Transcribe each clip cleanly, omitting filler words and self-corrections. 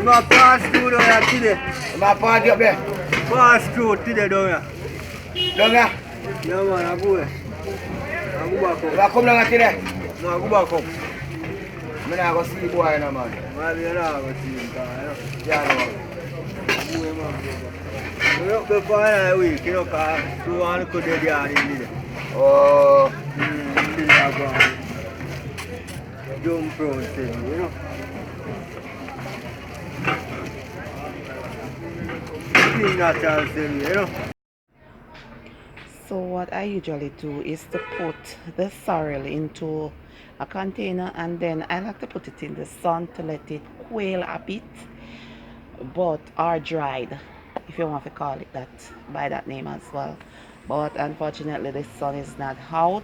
My pass through down here today. My party up there. Pass through today down here. Down there. Yeah man, I go there. I go back up. I come down here today. No, I go back up. I'm not going to see the boy no man. Maybe you're not going to see him, Yeah, no. boy, man. We're up there for another week, you know, because we want to go to the yard in there. Oh. Jump round thing, you know. Clean natural thing, you know. So what I usually do is to put the sorrel into a container, and then I like to put it in the sun to let it quail a bit, but or dried, if you want to call it that by that name as well. But unfortunately the sun is not out.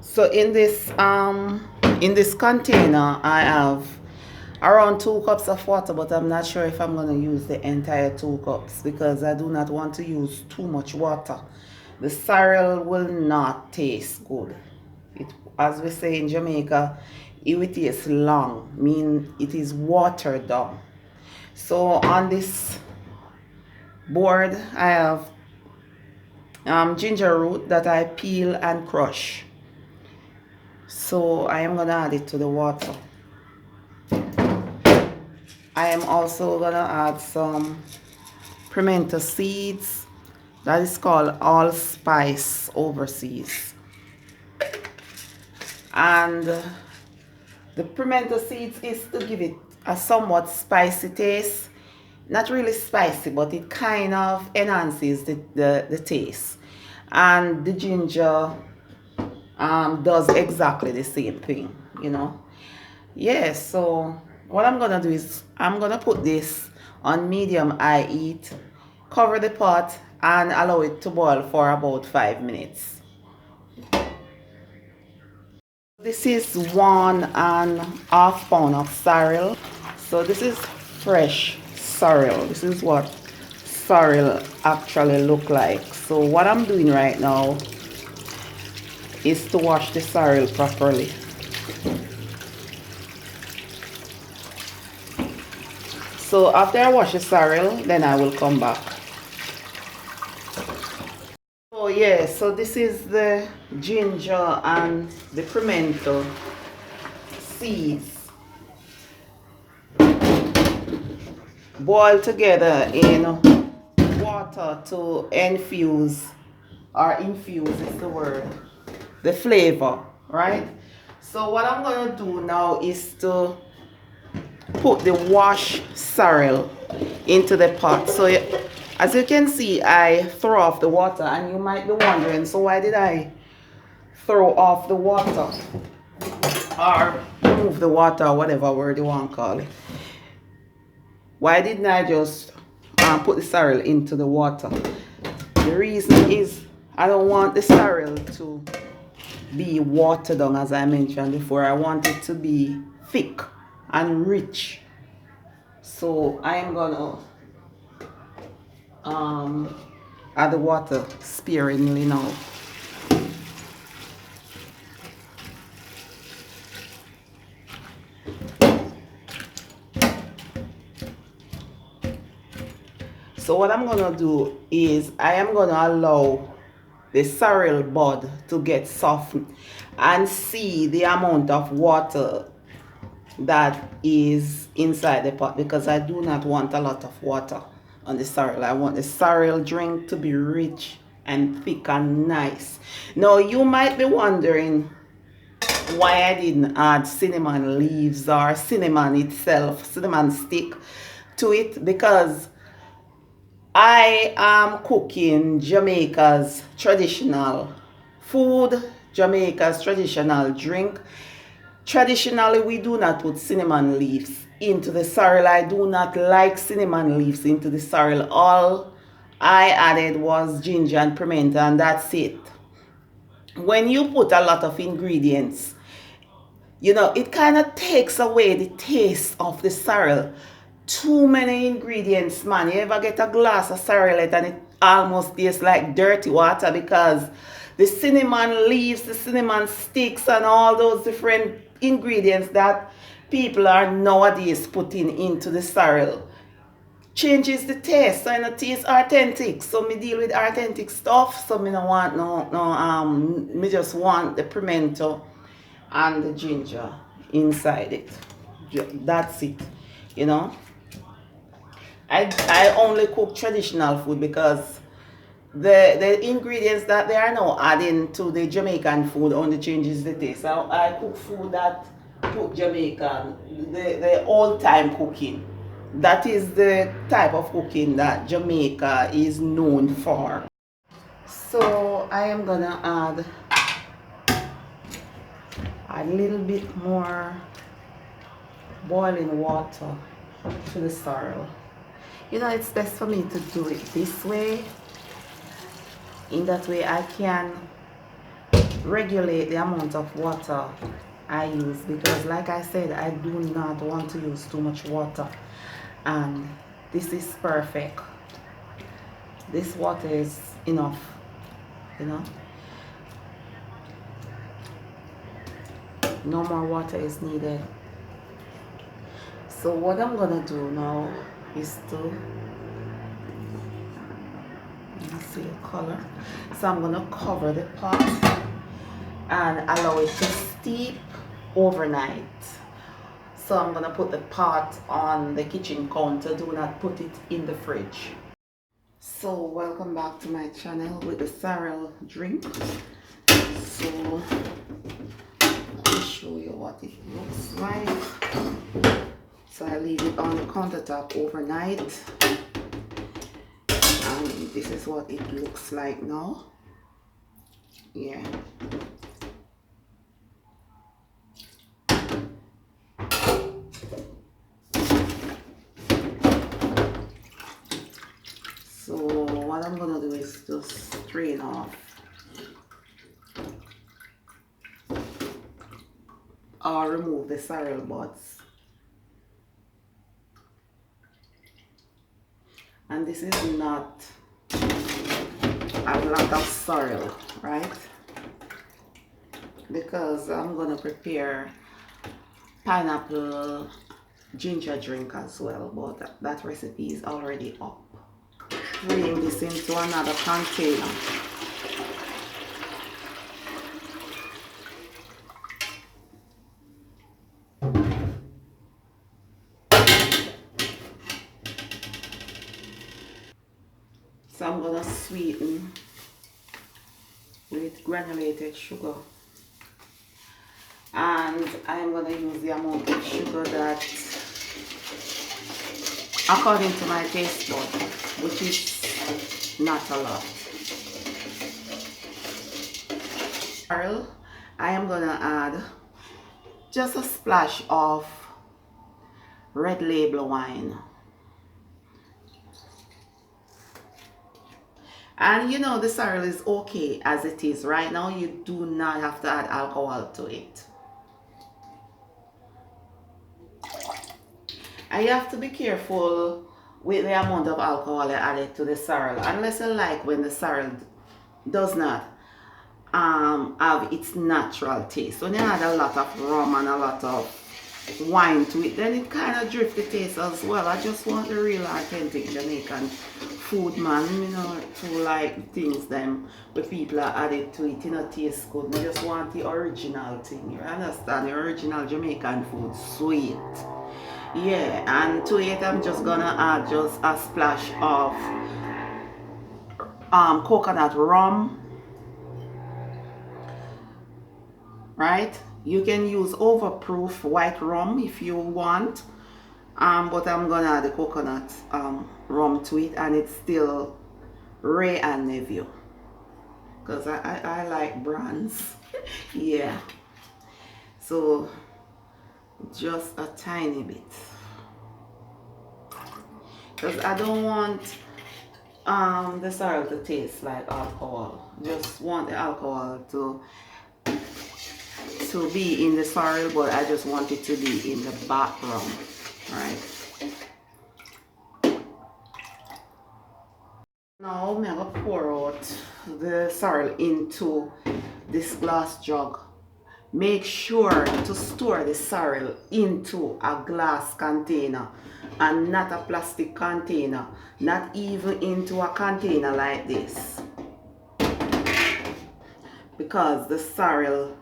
So in this container I have around 2 cups of water, but I'm not sure if I'm going to use the entire 2 cups because I do not want to use too much water. The sorrel will not taste good. As we say in Jamaica, it will taste long, mean it is watered down. So on this board I have ginger root that I peel and crush. So I am gonna add it to the water. I am also gonna add some pimento seeds. That is called allspice overseas. And the pimento seeds is to give it a somewhat spicy taste. Not really spicy, but it kind of enhances the taste. And the ginger does exactly the same thing, you know. Yeah, so what I'm gonna do is I'm gonna put this on medium high heat, cover the pot, and allow it to boil for about 5 minutes. This is 1.5 pounds of sorrel. So this is fresh sorrel. This is what sorrel actually look like. So what I'm doing right now is to wash the sorrel properly. So after I wash the sorrel, then I will come back. Oh yeah, so this is the ginger and the pimento seeds boiled together in water to infuse is the word, the flavor, right? So what I'm gonna do now is to put the washed sorrel into the pot. So as you can see, I throw off the water, and you might be wondering, so why did I throw off the water or remove the water, or whatever word you want to call it? Why didn't I just put the sorrel into the water? The reason is I don't want the sorrel to be watered down, as I mentioned before. I want it to be thick and rich. So I am gonna add the water sparingly now. So what I'm gonna do is I am gonna allow the sorrel bud to get softened and see the amount of water that is inside the pot, because I do not want a lot of water on the sorrel. I want the sorrel drink to be rich and thick and nice. Now you might be wondering why I didn't add cinnamon leaves or cinnamon itself, cinnamon stick to it, because I am cooking Jamaica's traditional food, Jamaica's traditional drink. Traditionally, we do not put cinnamon leaves into the sorrel. I do not like cinnamon leaves into the sorrel. All I added was ginger and pimento, and that's it. When you put a lot of ingredients, you know, it kind of takes away the taste of the sorrel. Too many ingredients, man. You ever get a glass of sorrel and it almost tastes like dirty water because the cinnamon leaves, the cinnamon sticks, and all those different ingredients that people are nowadays putting into the sorrel changes the taste, so it tastes authentic. So me deal with authentic stuff, so me no want me just want the pimento and the ginger inside it. That's it, you know. I only cook traditional food because the ingredients that they are now adding to the Jamaican food only changes the taste. So I cook food that cook Jamaican, the old time cooking. That is the type of cooking that Jamaica is known for. So I am gonna add a little bit more boiling water to the sorrel. You know, it's best for me to do it this way. In that way I can regulate the amount of water I use, because like I said, I do not want to use too much water, and this is perfect. This water is enough, you know. No more water is needed. So what I'm gonna do now is to see the color. So I'm gonna cover the pot and allow it to steep overnight. So I'm gonna put the pot on the kitchen counter. Do not put it in the fridge. So welcome back to my channel with the sorrel drink. So I'll show you what it looks like. So I leave it on the countertop overnight. And this is what it looks like now. Yeah. So what I'm gonna do is just strain off or remove the sorrel buds. And this is not a lot of sorrel, right? Because I'm gonna prepare pineapple ginger drink as well, but that recipe is already up. Bring this into another container. So I'm gonna sweeten with granulated sugar, and I'm gonna use the amount of sugar that according to my taste bud, which is not a lot. I am gonna add just a splash of red label wine. And you know, the sorrel is okay as it is right now. You do not have to add alcohol to it. And you have to be careful with the amount of alcohol you add to the sorrel, unless you like when the sorrel does not have its natural taste. When you add a lot of rum and a lot of wine to it, then it kind of drifts the taste as well. I just want the real authentic Jamaican food, man, you know, to like things them the people are added to it, you know, taste good. I just want the original thing, you understand? The original Jamaican food, sweet. Yeah, and to it I'm just gonna add just a splash of coconut rum, right? You can use overproof white rum if you want, but I'm gonna add the coconut rum to it, and it's still Ray and Nephew, because I like brands. Yeah, so just a tiny bit, because I don't want the sorrel to taste like alcohol. Just want the alcohol to be in the sorrel, but I just want it to be in the background, right? Now I'm gonna pour out the sorrel into this glass jug. Make sure to store the sorrel into a glass container and not a plastic container, not even into a container like this, because the sorrel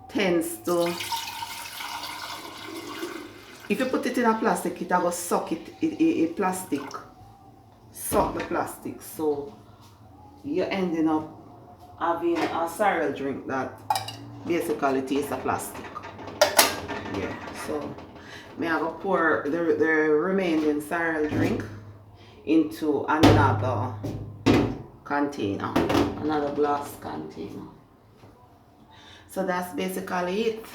tends to, if you put it in a plastic, it will suck it plastic, suck the plastic, so you're ending up having a sorrel drink that basically tastes of plastic. Yeah, so I go pour the remaining sorrel drink into another container, another glass container. So that's basically it.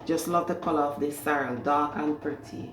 Just love the color of this sorrel, dark and pretty.